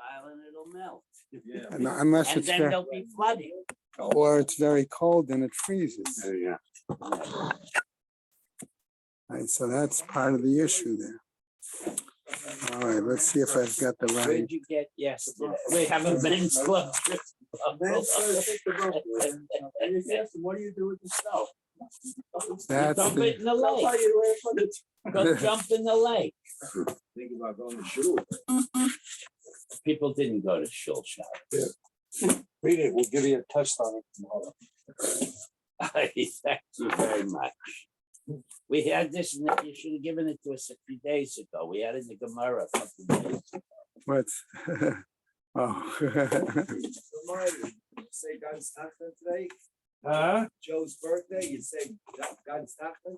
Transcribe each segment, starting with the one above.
while and it'll melt. Yeah. Unless And it's then there'll be flooding. or it's very cold and it freezes. Yeah. Right, so that's part of the issue there. All right, let's see if I've got the right. Where'd you get yesterday? We haven't been close. What do you do with the snow? That's Dump the, it in the lake. Go jump in the lake. Think about going to shul. People didn't go to shul shop. Read it, we'll give you a test on it tomorrow. Thank you very much. We had this, and you should have given it to us a few days ago. We had it in the Gemara a couple of days ago. what's, oh. Say God's Tachman today? Huh? Joe's birthday, you say God's Tachman?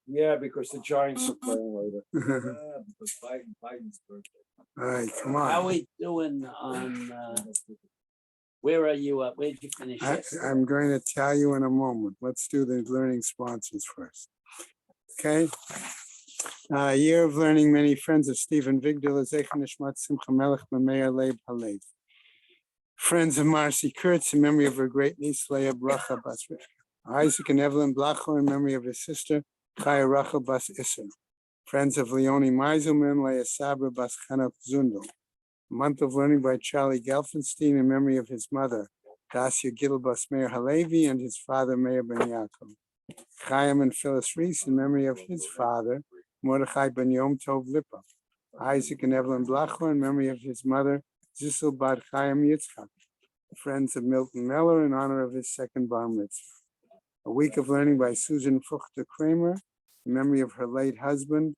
Yeah, because the Giants are playing later. Because Biden's birthday. All right, come How on. we doing on, where are you at? Where'd you finish yesterday? I'm going to tell you in a moment. Let's do the learning sponsors first. Okay. Year of learning, many friends of Stephen Vigdala, Zecher Nishmat Simcha Melech B'Meir Leib Halev. Friends of Marcy Kurtz in memory of her great niece Leah Bracha Bas Rivka. Isaac and Evelyn Blacho in memory of his sister Chaya Rachel Bas Isser. Friends of Leonie Meiselman, Leah Sabra Bas Chanuk Zundel. A month of learning by Charlie Gelfenstein in memory of his mother Dacia Gil Bas Meir Halevi and his father Meir Ben Yaakov. Chaim and Phyllis Reese in memory of his father Mordechai Ben Yom Tov Lipa. Isaac and Evelyn Blacho in memory of his mother Zissel Bad Chaim Yitzchak. Friends of Milton Meller in honor of his second bar mitzvah. A week of learning by Susan Fuchter Kramer in memory of her late husband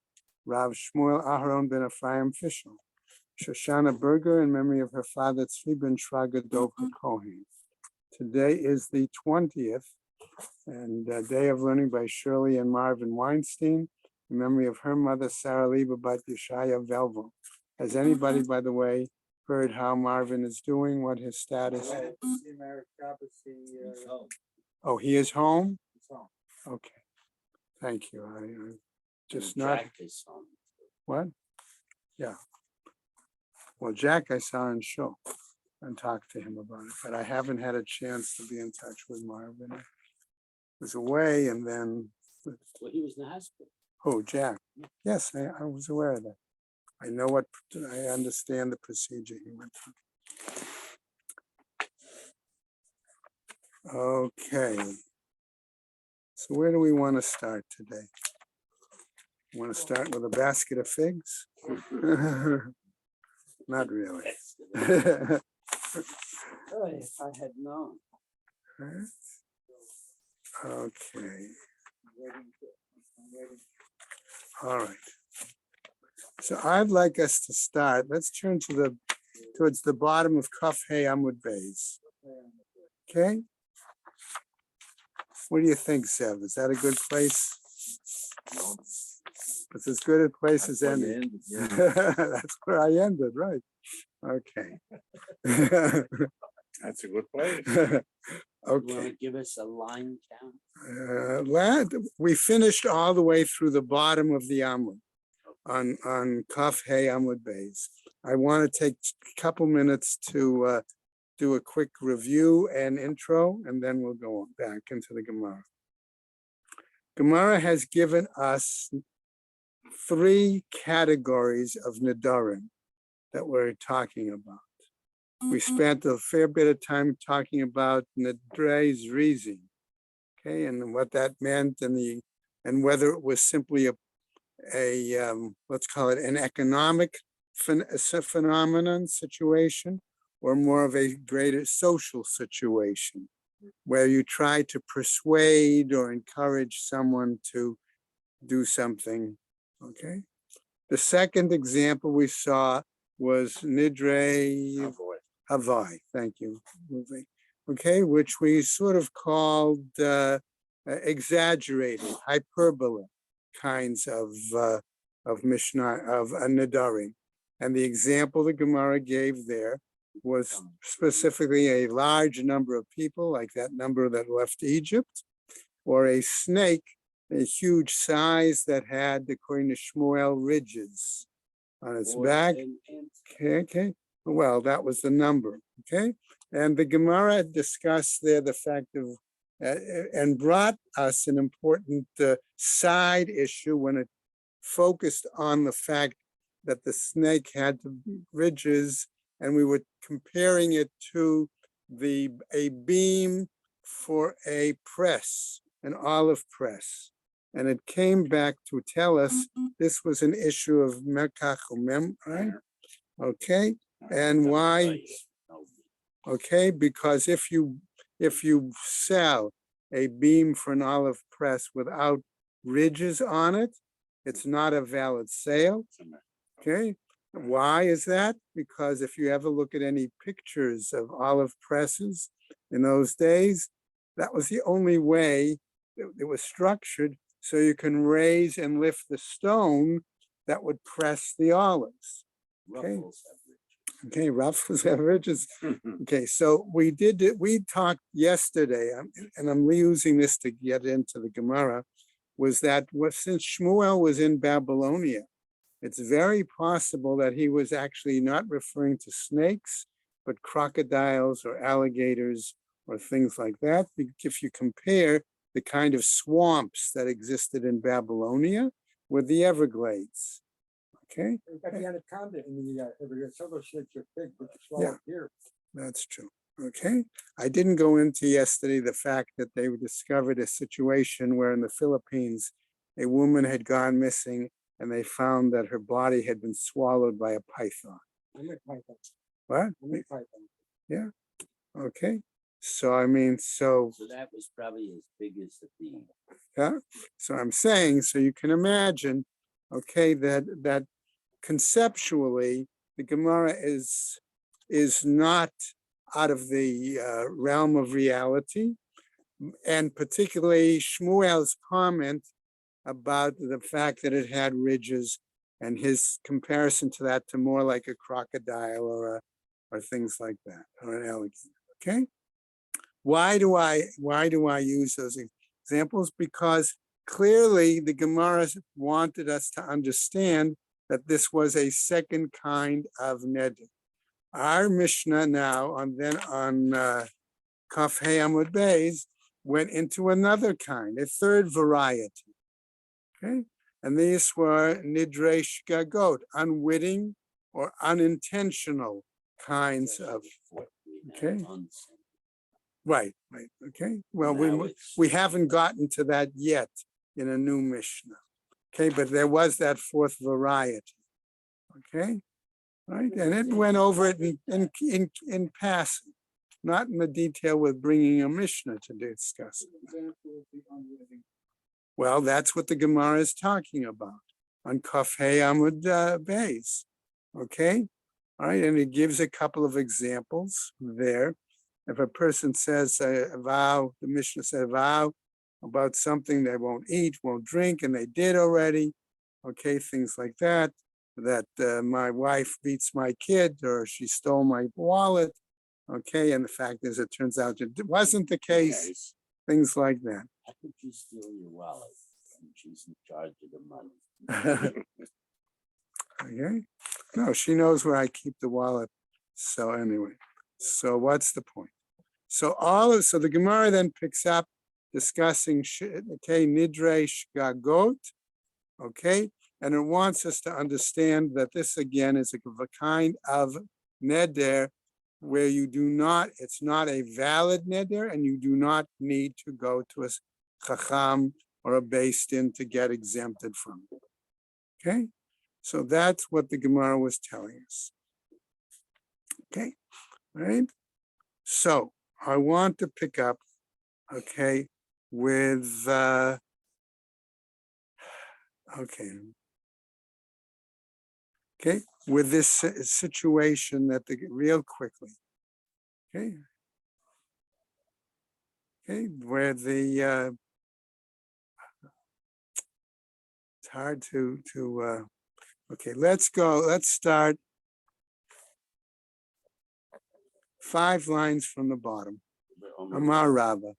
Rav Shmuel Aharon Ben Ephraim Fischel. Shoshana Berger in memory of her father Tzvi Ben Shraga Dov HaKohen. Today is the 20th and day of learning by Shirley and Marvin Weinstein in memory of her mother Sarah Liba Bat Yeshaya Velvo. Has anybody, by the way, heard how Marvin is doing, what his status is? Oh, he is home? Okay, thank you. I just not, Jack is home. what? Yeah. Well, Jack I saw in show and talked to him about it, but I haven't had a chance to be in touch with Marvin. I was away and then, Well, he was in the hospital. oh, Jack. Yes, I was aware of that. I know what, I understand the procedure he went through. Okay. So where do we want to start today? Want to start with a basket of figs? Not really. Oh, if I had known. Okay. All right. So I'd like us to start. Let's turn to towards the bottom of Kaf Hey Amud Beis. Okay. What do you think, Zev? Is that a good place? It's as good a place as any. That's where I ended, right? Okay. That's a good place. You want Okay. to give us a line count? We finished all the way through the bottom of the Amud on Kaf Hey Amud Beis. I want to take a couple minutes to do a quick review and intro, and then we'll go back into the Gemara. Gemara has given us 3 categories of Nedarim that we're talking about. We spent a fair bit of time talking about Nedrei Zrizim, okay, and what that meant, and whether it was simply a let's call it an economic phenomenon situation, or more of a greater social situation, where you try to persuade or encourage someone to do something, okay? The second example we saw was Nidrei Havai, thank you, okay, which we sort of called exaggerated, hyperbole kinds of Mishnah, of Nedarim. And the example the Gemara gave there was specifically a large number of people, like that number that left Egypt, or a snake, a huge size that had, according to Shmuel, ridges. on its Or back. and Okay. Well, that was the number. Okay. And the Gemara discussed there the fact of, and brought us an important side issue when it focused on the fact that the snake had the ridges, and we were comparing it to a beam for a press, an olive press. And it came back to tell us this was an issue of Mekach Umem, right? Okay, and why? Okay, because if you sell a beam for an olive press without ridges on it, it's not a valid sale. Okay, why is that? Because if you ever look at any pictures of olive presses in those days, that was the only way it was structured, so you can raise and lift the stone that would press the olives. Okay. Okay, Ruffles have ridges. Okay, so we talked yesterday, and I'm reusing this to get into the Gemara, was that since Shmuel was in Babylonia, it's very possible that he was actually not referring to snakes, but crocodiles or alligators or things like that. If you compare the kind of swamps that existed in Babylonia with the Everglades. Okay. You got the anaconda in the every some of those snakes are big, but you Yeah. swallow here. That's true. Okay. I didn't go into yesterday the fact that they discovered a situation where in the Philippines, a woman had gone missing and they found that her body had been swallowed by a python. I make python. What? I make python. Okay. So, I mean, So that was probably as big as the beam. yeah. So I'm saying, so you can imagine, okay, that conceptually, the Gemara is not out of the realm of reality, and particularly Shmuel's comment about the fact that it had ridges and his comparison to that to more like a crocodile or things like that, or an alligator. Okay. Why do I use those examples? Because clearly the Gemara wanted us to understand that this was a second kind of neder. Our Mishnah now on Kaf Hey Amud Beis went into another kind, a third variety. Okay, and these were nidrei shgagot, unwitting or unintentional kinds of. Okay. Right. Okay. Well, we haven't gotten to that yet in a new Mishnah. Okay, but there was that fourth variety. Okay, right, and it went over it in passing, not in the detail with bringing a Mishnah to discuss it. Well, that's what the Gemara is talking about on Kaf Hey Amud Beis. Okay, all right, and it gives a couple of examples there. If a person says a vow, the Mishnah said a vow about something they won't eat, won't drink, and they did already. Okay, things like that. My wife beats my kid, or she stole my wallet. Okay, and the fact is, it turns out it wasn't the case. Things like that. How could you steal your wallet when she's in charge of the money? Okay, no, she knows where I keep the wallet. So anyway, so what's the point? So the Gemara then picks up discussing okay, nidrei shgagot, okay, and it wants us to understand that this again is a kind of neder where it's not a valid neder, and you do not need to go to a chacham or a beis din to get exempted from it. Okay, so that's what the Gemara was telling us. Okay, right. So I want to pick up, okay, with with this situation that real quickly, okay, where it's hard to okay, let's start 5 lines from the bottom. Amar Rava.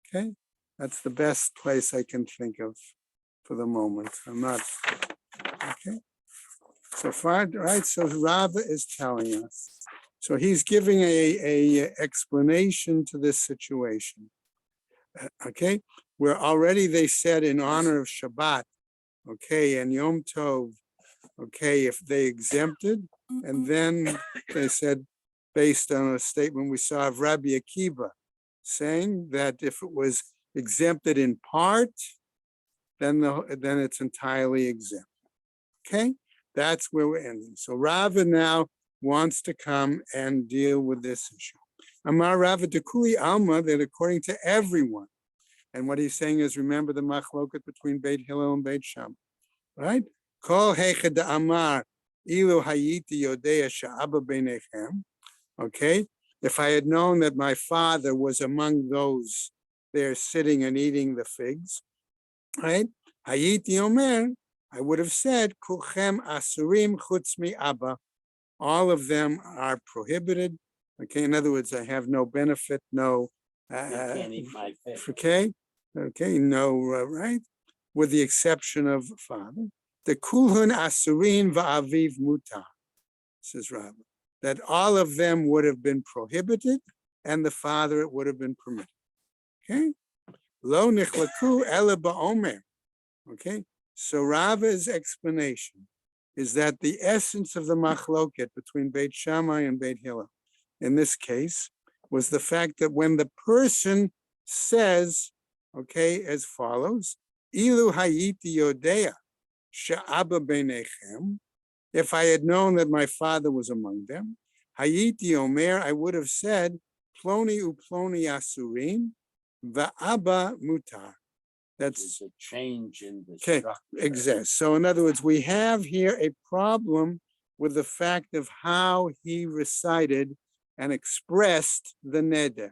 Okay, that's the best place I can think of for the moment. I'm not okay. So far, right? So Rava is telling us. So he's giving a explanation to this situation. Okay, where already they said in honor of Shabbat, okay, and Yom Tov, okay, if they exempted, and then they said, based on a statement we saw of Rabbi Akiva, saying that if it was exempted in part, then it's entirely exempt. Okay, that's where we're ending. So Rava now wants to come and deal with this issue. Amar Rava Dekuli Alma, that according to everyone, and what he's saying is, remember the machloket between Beit Hillel and Beit Shammai, right? Kol hechad amar ilu hayiti yodea sha'aba beinechem. Okay, if I had known that my father was among those there sitting and eating the figs, right? Hayiti omer, I would have said, kulchem asurim chutz mi abba. All of them are prohibited. Okay, in other words, I have no benefit, no. You can't eat my fish. Okay, no, right? With the exception of father. The kulhun asurin va'aviv mutar, says Rabbi, that all of them would have been prohibited and the father it would have been permitted. Okay? Lo nichlaku ela ba'omer. Okay? So Rava's explanation is that the essence of the machloket between Beit Shammai and Beit Hillel, in this case, was the fact that when the person says, okay, as follows, Ilu hayiti yodea sha'aba beinechem, if I had known that my father was among them, hayiti omer, I would have said, ploni uploni asurim, va'aba mutar. That's a change in the Okay, structure. exactly. So in other words, we have here a problem with the fact of how he recited and expressed the neder.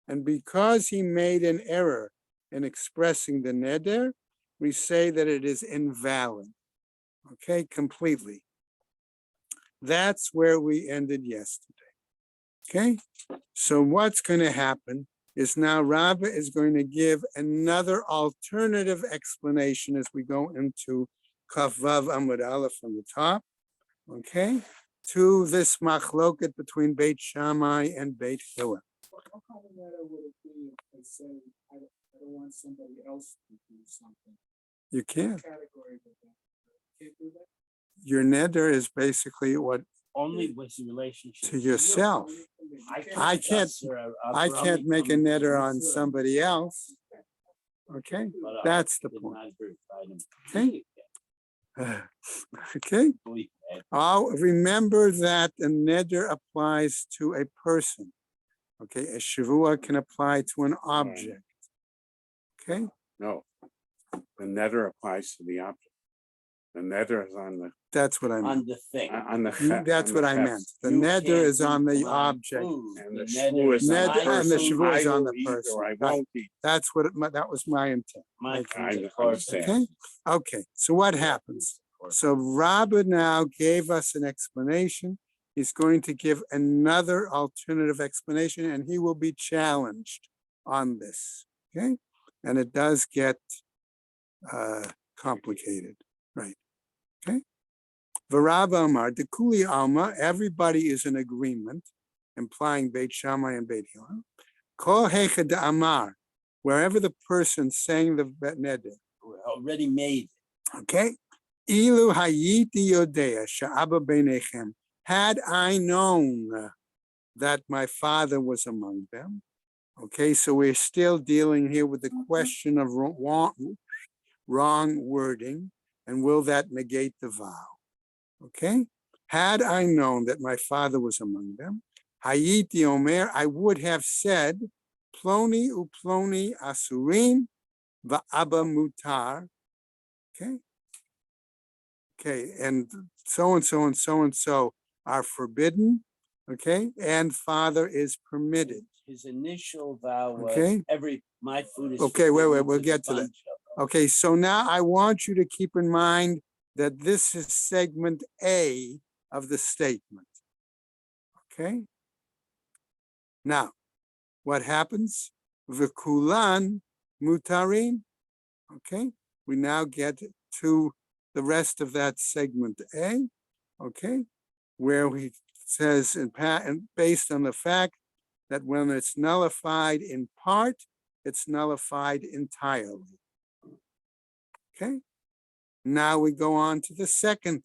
And because he made an error in expressing the neder, we say that it is invalid. Okay, completely. That's where we ended yesterday. Okay, so what's going to happen is now Rava is going to give another alternative explanation as we go into Kaf Vav Amud Aleph from the top, okay, to this machloket between Beit Shammai and Beit Hillel. How come that would it be if I say I don't want somebody else to do something? You can't. Category with that. Can't do that. Your neder is basically what Only with the relationship. to yourself. I can't make a neder on somebody else. Okay, that's the point. Okay. Okay. Remember that a neder applies to a person. Okay, a shavua can apply to an object. Okay. No, the neder applies to the object. The neder is on the. That's what I On meant. the thing. On the. That's what I meant. The You neder can't is on eat the my object. food. And the neder shvu is on Neder the and the person. shvu is I on will the eat person. or I Right. won't eat. That's what that was my intent. My I food, of course. understand. Okay. Okay. So what happens? So Rabbi now gave us an explanation. He's going to give another alternative explanation, and he will be challenged on this. Okay, and it does get complicated, right? Okay. Varava Amar, Dekuli Alma, everybody is in agreement, implying Beit Shammai and Beit Hillel. Kol Hechad Amar, wherever the person saying the neder already made. Okay. Ilu hayiti yodea sha'aba beinechem. Had I known that my father was among them. Okay, so we're still dealing here with the question of wrong wording, and will that negate the vow? Okay. Had I known that my father was among them, hayiti omer, I would have said, ploni uploni asurin va'aba mutar. Okay. Okay, and so and so and so and so are forbidden. Okay, and father is permitted. His initial vow was Okay. my food is. Okay, wait, forbidden we'll to get the to that. bunch of them. Okay, so now I want you to keep in mind that this is segment A of the statement. Okay. Now, what happens? V'kulan mutarin. Okay, we now get to the rest of that segment A. okay, where he says and based on the fact that when it's nullified in part, it's nullified entirely. Okay, now we go on to the second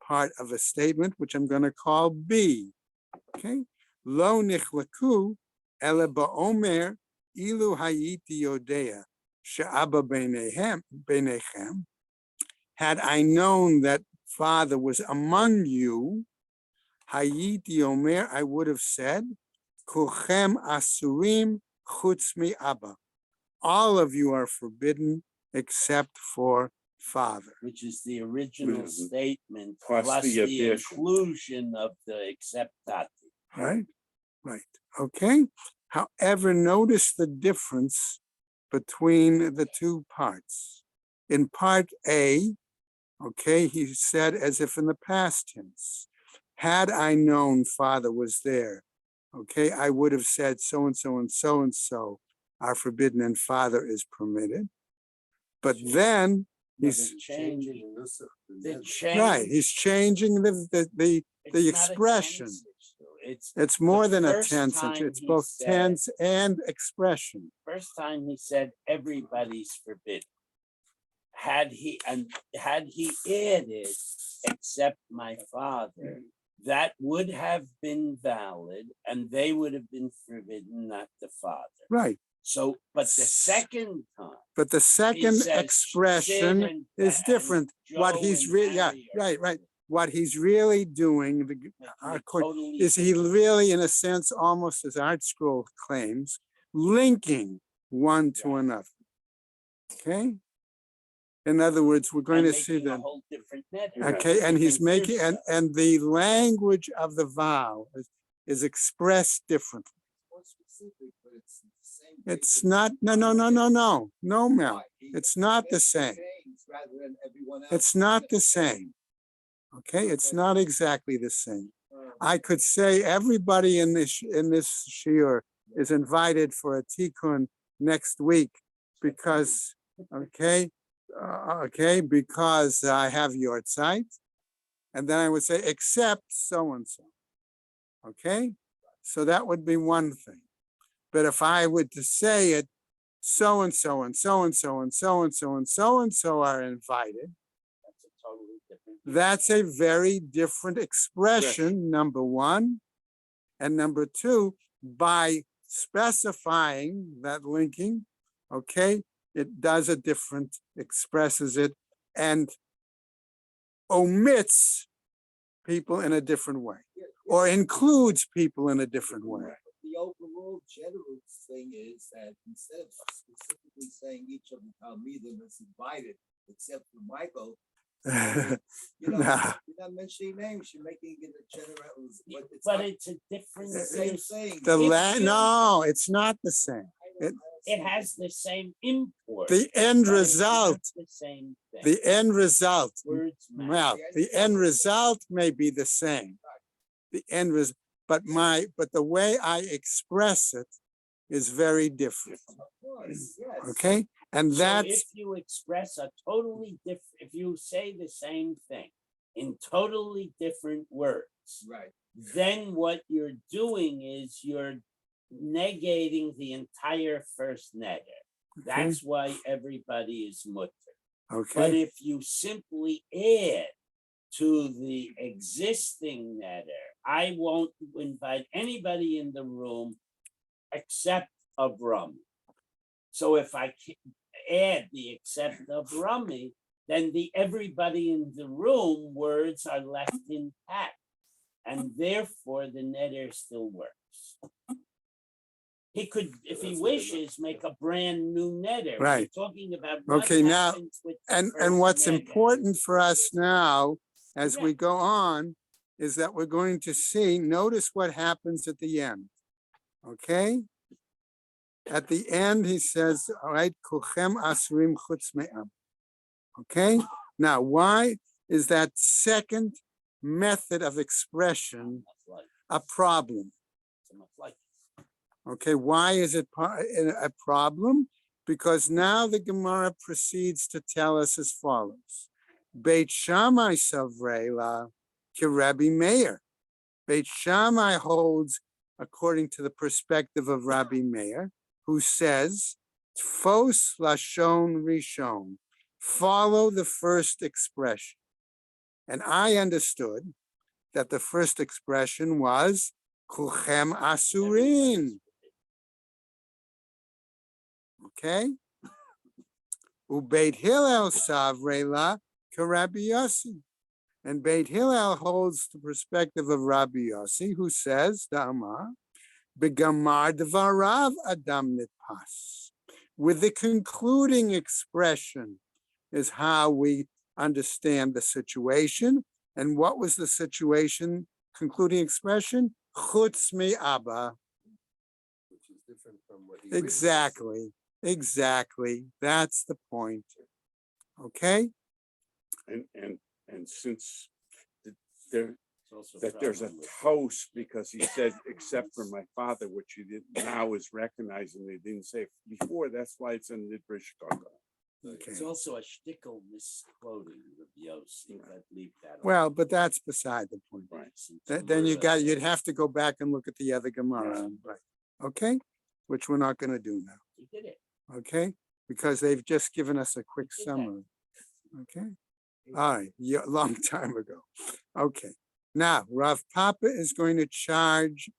part of a statement, which I'm going to call B. Okay, lo nichlaku ele ba'omer ilu hayiti yodea she'aba beinechem. Had I known that Father was among you, hayiti omer, I would have said, kulchem asurim chutz mi Abba. All of you are forbidden except for Father. Which is the original Mhm. statement Plus plus the the addition. inclusion of the acceptati. Right? Right. Okay. However, notice the difference between the two parts. In part A, okay, he said as if in the past tense, had I known Father was there, okay, I would have said so and so and so and so are forbidden and Father is permitted. But then he's Changing the right, change. he's changing the It's not a expression. tense issue. It's more the than a first tense, time it's he both said- tense and expression. First time he said everybody's forbidden. Had he added except my father, that would have been valid and they would have been forbidden, not the father. Right, So, but the second time. but the he second says expression Sid and- is and different. What Joe he's and really, yeah, Harry are right. What he's really doing, making our it court, totally is he different. really, in a sense, almost as Art Scroll claims, linking one to another. Okay? In other words, we're going And to see making a that. whole different net. Okay, and he's Different making, first and the language of the vow is expressed differently. More specific, but it's the same. It's basic- not, no, Mel. Why? He It's not the makes same. change rather than everyone else. It's not the same. Okay, it's not exactly the same. I could say everybody in this shiur is invited for a tikkun next week because, because I have your site. And then I would say, except so-and-so. Okay, so that would be one thing. But if I were to say it, so-and-so and so-and-so and so-and-so and so-and-so are invited, That's a totally different. that's a very different expression, number one. And number two, by specifying that linking, okay, it does a different, expresses it, and omits people in a different way, or includes people in a different way. The overall general thing is that instead of specifically saying each of the Talmidim is invited, except for Michael, you know, Nah. you're not mentioning names, you're making it a general. But not- it's a different. it's the same thing. No, it's not the same. It has the same import. The end but it's not result, The same thing. the end result, Words matter. well, the end result may be the same. The end result, but the way I express it is very different. Of course, yes. Okay, and So that's if you express a totally different, if you say the same thing in totally different words, Right. then what you're doing is you're negating the entire first neder. That's why everybody is mutter. But okay. if you simply add to the existing neder, I won't invite anybody in the room except Avrami. So if I add the except Avrami, then the everybody in the room words are left intact, and therefore the neder still works. He could, if he wishes, make a brand new neder. We're Right. talking about what Okay, now, happens with the And first what's neder. important for us now, as Yeah. we go on, is that we're going to see, notice what happens at the end. Okay? At the end, he says, all right, kulchem asrim chutz me'am. Okay? Now, why is that second method of expression a problem? Okay, why is it a problem? Because now the Gemara proceeds to tell us as follows. Beit Shammai Savrela Rabbi Meir. Beit Shammai holds according to the perspective of Rabbi Meir, who says, Tfos lashon rishon, follow the first expression. And I understood that the first expression was kulchem asurin. Okay? Ubeit Hillel savrela k'Rabbi Yossi. And Beit Hillel holds the perspective of Rabbi Yossi, who says, Da'amar, Begamar devarav adam nitpas. With the concluding expression is how we understand the situation. And what was the situation? Concluding expression? Chutz mi Abba. Which is different from what he. Exactly. That's the point. Okay? And since there, It's also that there's a problem with- toast because he said, except for my father, which he did now is recognizing they didn't say before. That's why it's in the British Chicago. Okay. It's also a shtickle misquoting of Yossi. I'd leave that. Well, but that's beside the point. Right. Then you'd have to go back and look at the other Gemara. Right. Okay? Which we're not going to do now. He did it. Okay? Because they've just given us a quick Did that. summary. Okay? All right. Yeah, a long time ago. Okay. Now, Rav Papa is going to challenge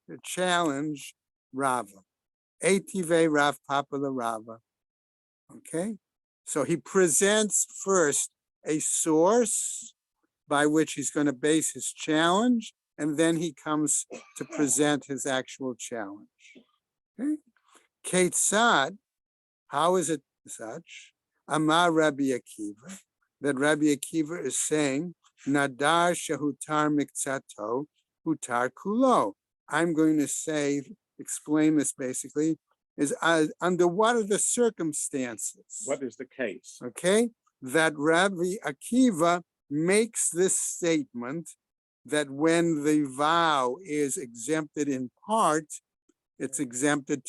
Rava. Etive Rav Papa the Rava. Okay? So he presents first a source by which he's going to base his challenge, and then he comes to present his actual challenge. Okay? Kate Sad, how is it such? Amar Rabbi Akiva, that Rabbi Akiva is saying, Nadar shahutar mikzato hutar kulo. I'm going to say, explain this basically, is under what are the circumstances? What is the case? Okay, that Rabbi Akiva makes this statement that when the vow is exempted in part, it's exempted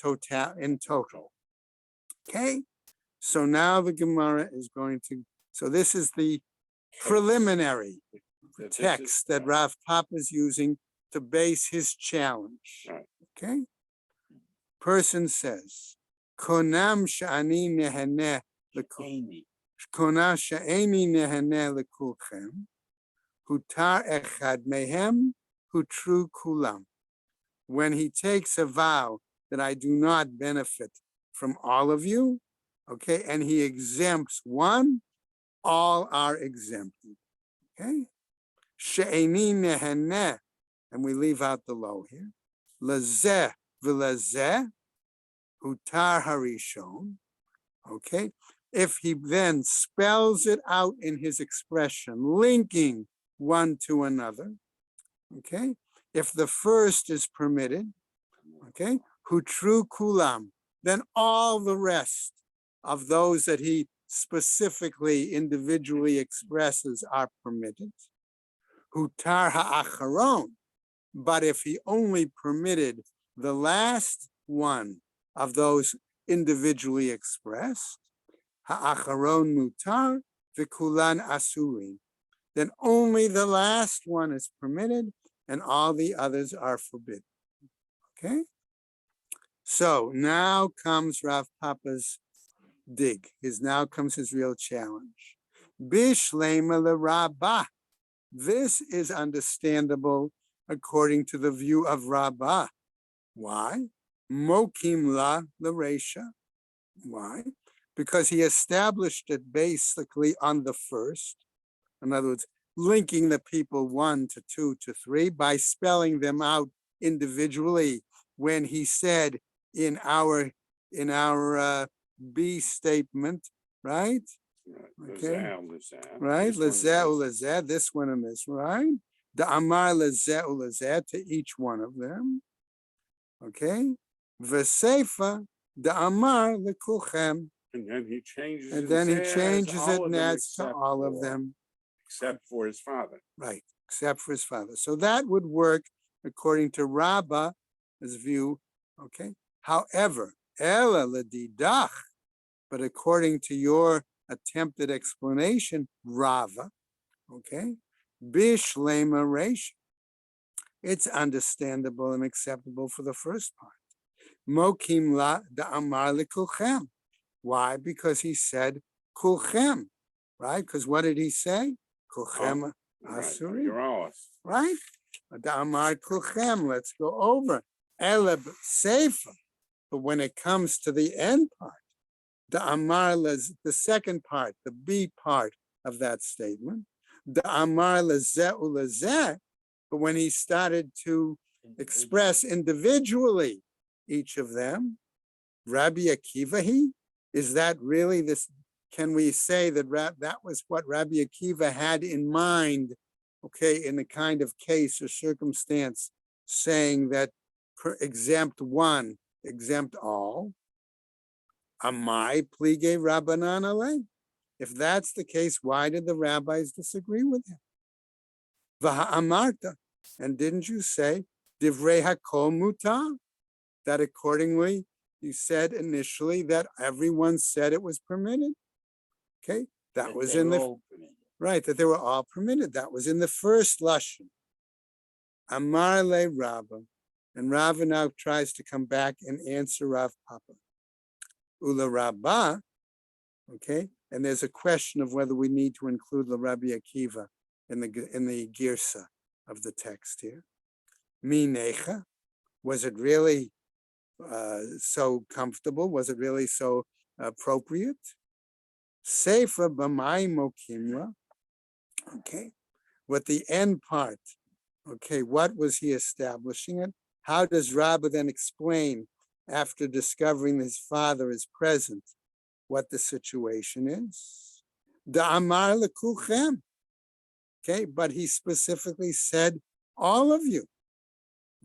in total. Okay, so now the Gemara is going to, so this is the preliminary This is- text that Rav Papa is using to base his challenge. Right. Okay, person says, Konam sha'ani neheneh Amy. Kona she'eni neheneh lekulchem, hutar echad mehem, hutru kulam. When he takes a vow that I do not benefit from all of you, okay, and he exempts one, all are exempted. Okay? She'eni neheneh, and we leave out the low here. Lazeh v'lazeh, hutar harishon. Okay? If he then spells it out in his expression, linking one to another, okay? If the first is permitted, okay, hutru kulam, then all the rest of those that he specifically, individually expresses are permitted. Hutar ha'acharon, but if he only permitted the last one of those individually expressed, ha'acharon mutar v'kulan asurin, then only the last one is permitted and all the others are forbidden. Okay? So now comes Rav Papa's dig. Now comes his real challenge. Bishlema l'Rabbah. This is understandable according to the view of Rabbah. Why? Mokim la l'Resha. Why? Because he established it basically on the first. In other words, linking the people 1 to 2 to 3 by spelling them out individually when he said in our B statement, right? Okay. Right, lezeh, this one and this, right? The amar lezeh to each one of them. Okay. V'seifa, the amar lekulchem. And then he changes it. And then he says changes all it of and them adds to except all of for- them. Except for his father. Right, except for his father. So that would work according to Rabbah's view, okay? However, Ela ledidach, but according to your attempted explanation, Rava, okay? Bishlema Reish. It's understandable and acceptable for the first part. Mokim la da amar kulchem. Why? Because he said kulchem, right? Because what did he say? Kulchem asuri, You're ours. right? Da amar kulchem. Let's go over eleb seifa. But when it comes to the end part, the amar the second part, the B part of that statement, the amar lezeh ulezeh. But when he started to express individually each of them, Rabbi Akiva, is that really this? Can we say that that was what Rabbi Akiva had in mind? Okay, in the kind of case or circumstance, saying that exempt one, exempt all. Amai plige Rabbanan alei. If that's the case, why did the rabbis disagree with him? V'ha'amarta, and didn't you say divrei hakol mutar? That accordingly, you said initially that everyone said it was permitted. Okay, that was in the right, that they were all permitted. That was in the first lashon. Amar le Rava, and Rava now tries to come back and answer Rav Papa. Ula Rabbah, okay, and there's a question of whether we need to include the Rabbi Akiva in the girsa of the text here. Minecha, was it really so comfortable? Was it really so appropriate? Sefer b'may mokimra, okay, with the end part, okay, what was he establishing it? How does Rabbah then explain, after discovering his father is present, what the situation is? Da'amar lekulchem, okay, but he specifically said, all of you,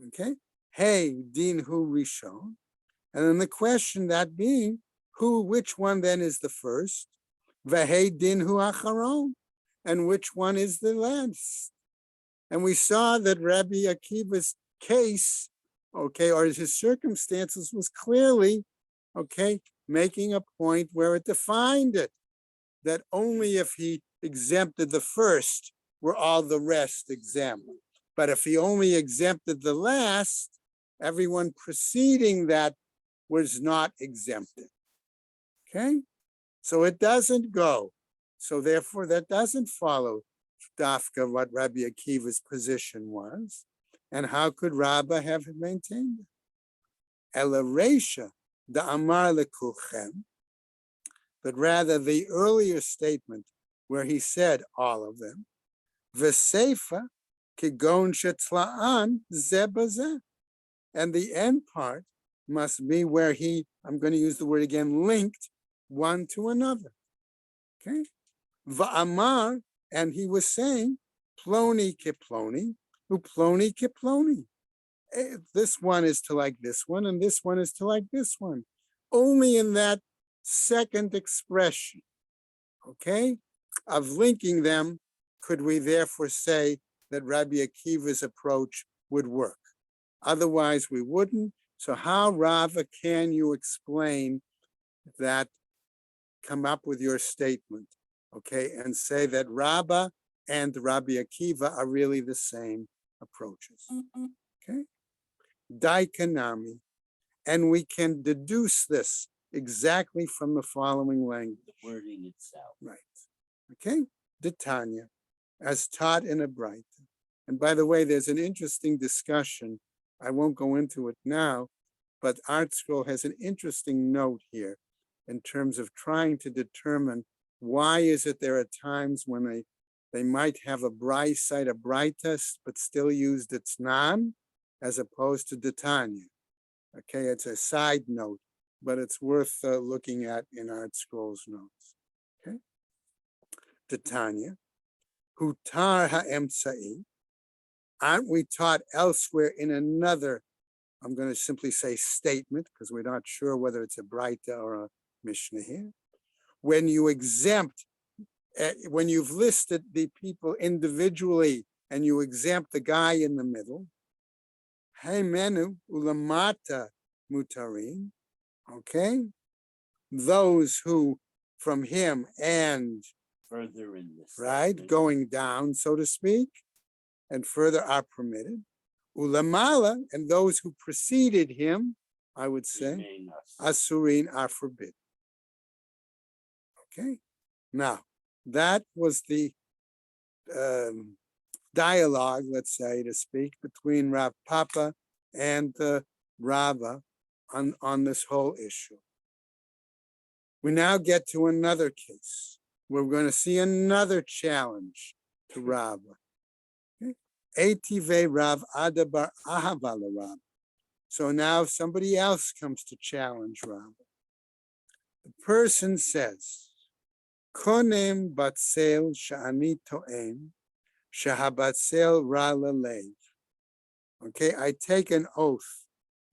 okay? Hey, din hu rishon, and then the question that being, which one then is the first? V'hei din hu acharon, and which one is the last? And we saw that Rabbi Akiva's case, okay, or his circumstances was clearly, okay, making a point where it defined it, that only if he exempted the first were all the rest exempt. But if he only exempted the last, everyone preceding that was not exempted. Okay? So it doesn't go. So therefore, that doesn't follow Dafka what Rabbi Akiva's position was. And how could Rabbah have maintained it? Ela Reisha, the Amar lekulchem, but rather the earlier statement where he said all of them, V'seifa kigon shetzla'an zeh b'zeh. And the end part must be where he, I'm going to use the word again, linked one to another. Okay? Va'amar, and he was saying, ploni kiploni, uploni kiploni. This one is to like this one, and this one is to like this one. Only in that second expression, okay, of linking them, could we therefore say that Rabbi Akiva's approach would work. Otherwise, we wouldn't. So how, Rava, can you explain that, come up with your statement, okay, and say that Rabbah and Rabbi Akiva are really the same approaches, okay? Daikanami, and we can deduce this exactly from the following language. The wording itself. Right, okay? D'Tanya, as taught in a Braita. And by the way, there's an interesting discussion. I won't go into it now, but Art Scroll has an interesting note here in terms of trying to determine why is it there are times when they might have a cite a Braita, but still use D'Tznan as opposed to D'Tanya. Okay, it's a side note, but it's worth looking at in Art Scroll's notes. Okay, D'Tanya, Hutar ha'emtzai. Aren't we taught elsewhere in another, I'm going to simply say statement, because we're not sure whether it's a Braita or a Mishnah here. When you exempt, when you've listed the people individually and you exempt the guy in the middle, hey menu ulamata mutarin, okay? Those who from him and further in this. right? Going down, so to speak, and further are permitted. Ulamala, and those who preceded him, I would say, asurin are forbidden. Okay, now that was the dialogue, let's say, to speak, between Rav Papa and Rava on this whole issue. We now get to another case. We're going to see another challenge to Rava. Etive Rav Adabar Ahavala Rav. So now somebody else comes to challenge Rava. The person says, Konem batsel sha'ani to'em shahabatsel ra lalev. Okay, I take an oath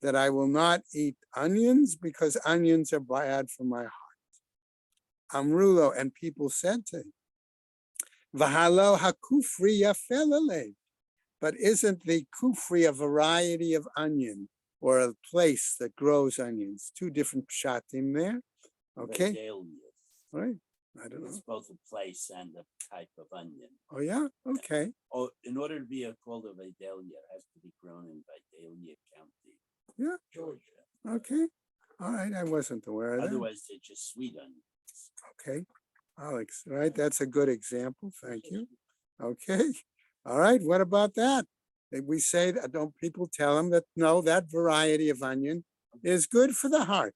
that I will not eat onions because onions are bad for my heart. Amrulo, and people said to him, Vahalo hakufri yafel lalev. But isn't the kufri a variety of onion or a place that grows onions? Two different pshatim there. Okay. Right. I don't know. It's both a place and a type of onion. Oh, yeah. Okay. Oh, in order to be called a Vidalia, it has to be grown in Vidalia County, Yeah. Georgia. Okay. All right. I wasn't aware of that. Otherwise, they're just sweet onions. Okay. Alex, right? That's a good example. Thank you. Okay. All right. What about that? We say that, don't people tell them that no, that variety of onion is good for the heart.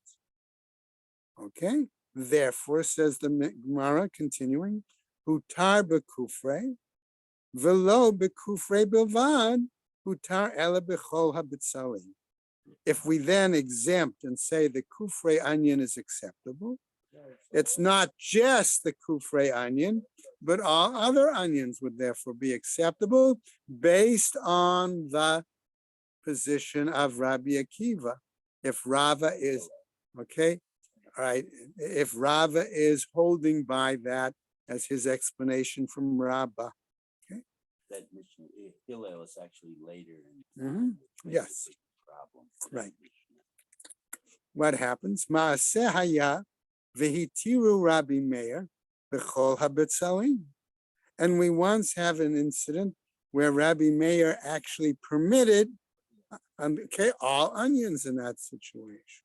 Okay. Therefore, says the Gemara, continuing, Hutar bekufre, velo bekufre bilvad, hutar ela bechol habitzalim. If we then exempt and say the kufre onion is acceptable, it's not just the kufre onion, but all other onions would therefore be acceptable based on the position of Rabbi Akiva. If Rava is, okay, all right, if Rava is holding by that as his explanation from Rabbah. Okay. That Mishnah Hillel is actually later. Yes. Problem. Right. What happens? Ma'aseh haya v'hitiru Rabbi Meir b'chol habetzalim. And we once have an incident where Rabbi Meir actually permitted, okay, all onions in that situation.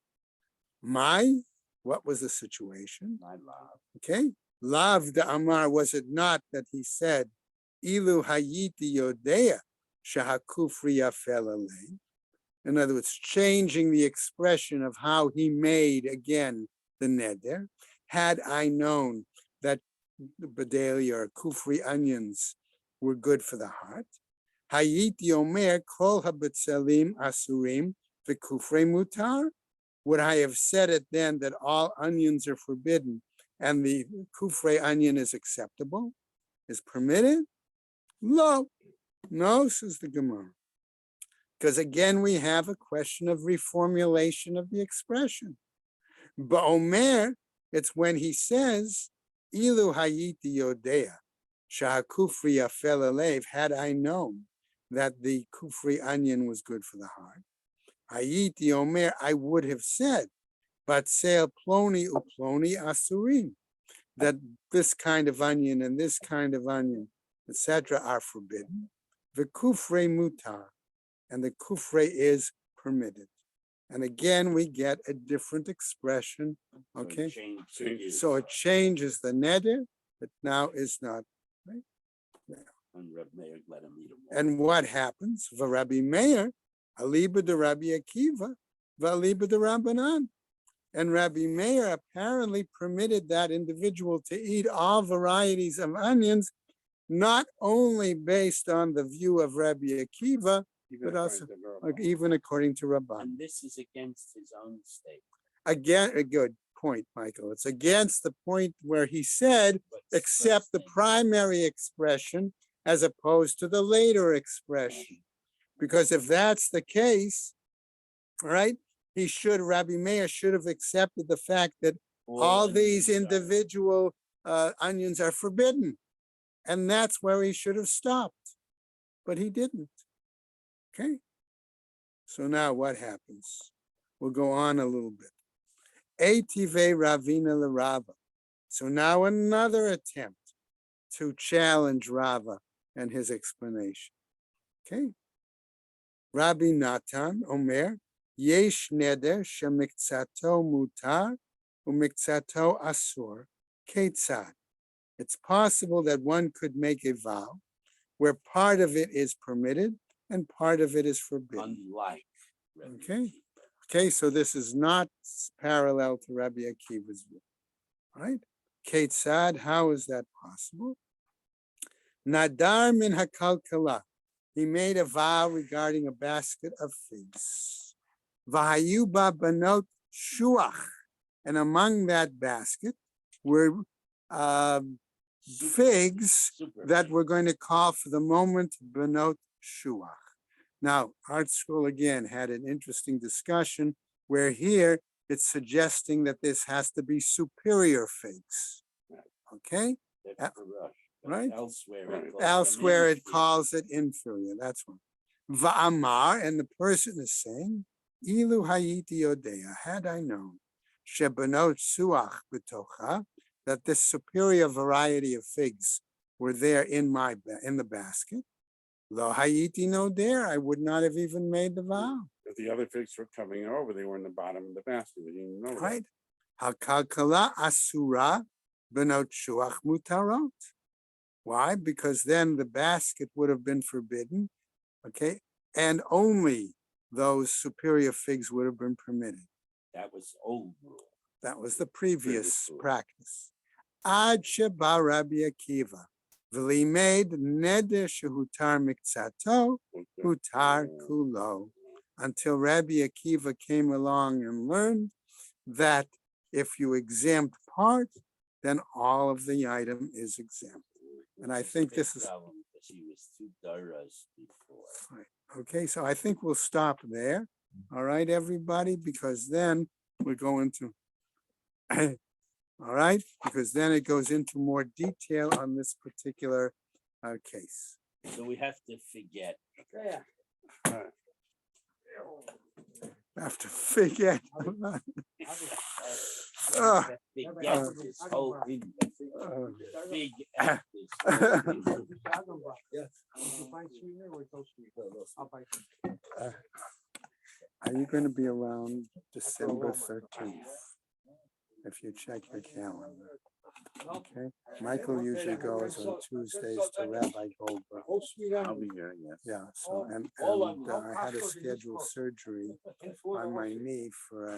What was the situation? My love. Okay. Lav de Amar, was it not that he said, Ilu hayiti yodea shahakufri yafel alei? In other words, changing the expression of how he made again the neder. Had I known that the bedelia or kufri onions were good for the heart, hayiti omer kol habetzelim asurim v'kufrei mutar. Would I have said it then that all onions are forbidden and the kufre onion is acceptable, is permitted? No, says the Gemara. Because again, we have a question of reformulation of the expression. Ba'omer, it's when he says, Ilu hayiti yodea, shahakufri yafel alev, had I known that the kufri onion was good for the heart. Hayiti omer, I would have said, but sale ploni uploni asurim, that this kind of onion and this kind of onion, etc., are forbidden. The kufre mutar, and the kufre is permitted. And again, we get a different expression. Okay, so it changes the neder, but now is not. Right? And what happens? Rabbi Meir, aliba de Rabbi Akiva, valiba de Rabbanan. And Rabbi Meir apparently permitted that individual to eat all varieties of onions, not only based on the view of Rabbi Akiva, but also even according to Rabban. And this is against his own statement. Again, a good point, Michael. It's against the point where he said, accept the primary expression as opposed to the later expression. Because if that's the case, right, Rabbi Meir should have accepted the fact that all these individual onions are forbidden. And that's where he should have stopped. But he didn't. Okay. So now what happens? We'll go on a little bit. Etive Ravina Larava. So now another attempt to challenge Rava and his explanation. Okay. Rabbi Natan Omer, Yesh neder shemikzato mutar umikzato asur ketzad. It's possible that one could make a vow where part of it is permitted and part of it is forbidden. Unlike. Rabbi Okay. Akiva. Okay, so this is not parallel to Rabbi Akiva's view. All right? Ketzad, how is that possible? Nadar min hakalkala. He made a vow regarding a basket of figs. Vahayuba banot shuach. And among that basket were figs Super that fig. we're going to call for the moment banot shuach. Now, Art School again had an interesting discussion where here it's suggesting that this has to be superior figs. Okay? That's for Rush, but right? Elsewhere, Right. it calls them Elsewhere it inferior. calls it inferior. That's one. Va'amar, and the person is saying, Ilu hayiti yodea, had I known, shebanot suach betocha, that this superior variety of figs were there in the basket. Lo hayiti no there, I would not have even made the vow. If the other figs were coming over, they were in the bottom of the basket. You didn't know that. Right? Hakalkala asura benot shuach mutarot. Why? Because then the basket would have been forbidden, okay? And only those superior figs would have been permitted. That was old rule. That was the previous rule. practice. Ad sheba Rabbi Akiva, v'limed neder shehutar mikzato, hutar kulo. Until Rabbi Akiva came along and learned that if you exempt part, then all of the item is exempt. And I Which is a think big this is- problem, because he was too daras before. Okay, so I think we'll stop there. All right, everybody, because then we're going to, all right, because then it goes into more detail on this particular case. So we have to forget. Have to forget. Uh, Ah, Forget this whole thing. uh, Forget this whole thing. Are you going to be around December 13th? If you check your calendar. Okay, Michael usually goes on Tuesdays to Rabbi Goldberg. I'll be here, yes. Yeah, so, and I had to schedule surgery on my knee for a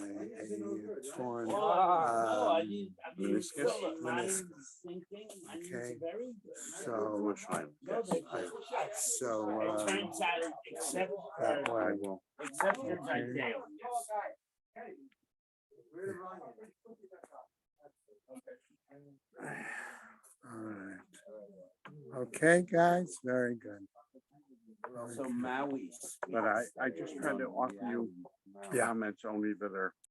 torn, No, I didn't. I mean, Meniscus? full of mind Meniscus. thinking, and he's Okay. very good. So, We'll try. No, they- so, It turns out, except that for, I way. will. except for Okay. Dale. All right. Okay, guys, very good. So Maui's. But I just tried to offer you Yeah. comments only that are